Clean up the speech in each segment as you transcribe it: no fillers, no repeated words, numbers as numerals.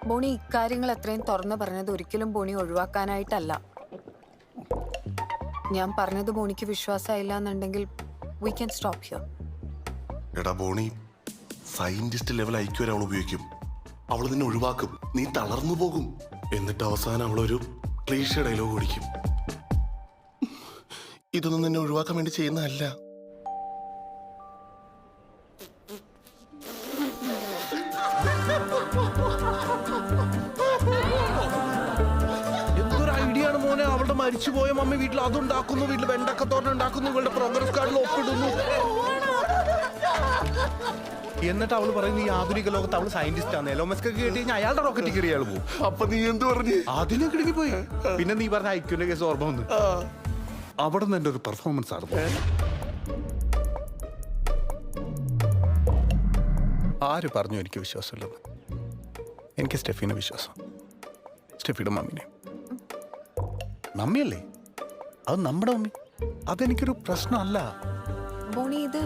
ബോണി ഇക്കാര്യങ്ങൾ എത്രയും തുറന്നു പറഞ്ഞത് ഒരിക്കലും ബോണി ഒഴിവാക്കാനായിട്ടല്ല. ഞാൻ പറഞ്ഞത് ബോണിക്ക് വിശ്വാസമായില്ല എന്നുണ്ടെങ്കിൽ we can stop here. എടാ ബോണി, സയന്റിസ്റ്റ് ലെവൽ ഐക്യു അവൾ ഉപയോഗിക്കും. അവൾ നിന്നെ ഒഴിവാക്കും, നീ തളർന്നു പോകും. എന്നിട്ട് അവസാനം അവളൊരു ക്ലീഷ ഡയലോഗ് ഓടിക്കും. ഇതൊന്നും നിന്നെ ഒഴിവാക്കാൻ വേണ്ടി ചെയ്യുന്നതല്ല. എന്തൊരു ഐഡിയ ആണ് മോനെ. അവളുടെ മരിച്ചുപോയ മമ്മി വീട്ടിൽ അതുണ്ടാക്കുന്നു, വീട്ടിൽ വെണ്ടക്കത്തോരൻ ഉണ്ടാക്കുന്നു, ഇവളുടെ പ്രോഗ്രസ് കാർഡിൽ ഒപ്പിടുന്നു. എന്നിട്ട് അവള് പറയുന്നു ഈ ആധുനിക ലോകത്ത് അവള് സയന്റിസ്റ്റ് ആണ്. എലോമസ്ക് കേട്ട് കഴിഞ്ഞാൽ അയാളുടെ റോക്കറ്റ് കയറി അയാൾ പോകും. അപ്പൊ നീ എന്ത് പറഞ്ഞു? അതിനും കിടങ്ങി പോയി. പിന്നെ നീ പറഞ്ഞ ഐക്യൂന്റെ കേസ് ഓർമ്മ വന്നു. അവിടെ നിന്ന് എന്റെ ഒരു പെർഫോമൻസ് ആണ്. ആര് പറഞ്ഞു എനിക്ക് വിശ്വാസമില്ലെന്ന്? എനിക്ക് സ്റ്റെഫിനെ വിശ്വാസം. സ്റ്റെഫിയുടെ മമ്മിനെ. മമ്മിയല്ലേ അത്? നമ്മുടെ മമ്മി. അതെനിക്കൊരു പ്രശ്നമല്ല. ബോണി ഇത്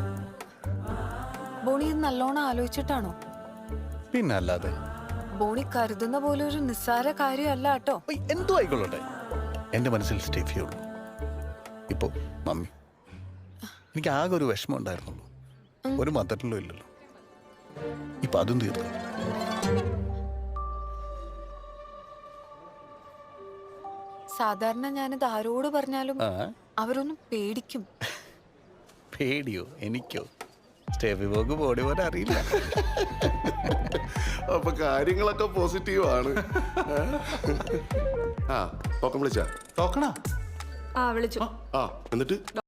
നല്ലോണം ആലോചിച്ചിട്ടാണോ? പിന്നെ അല്ലാതെ. ബോണി കരുതുന്ന പോലെ ഒരു നിസ്സാര കാര്യമല്ല കേട്ടോ. എന്തോ ആയിക്കൊള്ളട്ടെ, എന്റെ മനസ്സിൽ സ്റ്റെഫിയുള്ളൂ. ഇപ്പോ മമ്മി. എനിക്ക് ആകെ ഒരു വിഷമം ഉണ്ടായിരുന്നുള്ളൂ. ഒരു മദറിലോ ഇല്ലല്ലോ. ഇപ്പൊ അതും തീർന്നു. സാധാരണ ഞാനിത് ആരോട് പറഞ്ഞാലും അവരൊന്നും പേടിക്കും. പേടിയോ? എനിക്കോ? സ്റ്റെഫി പോക്ക് ബോഡി പോലെ അറിയില്ല. അപ്പൊ കാര്യങ്ങളൊക്കെ പോസിറ്റീവ് ആണ്. ആ, വിളിച്ചാ നോക്കണ വിളിച്ചു. എന്നിട്ട്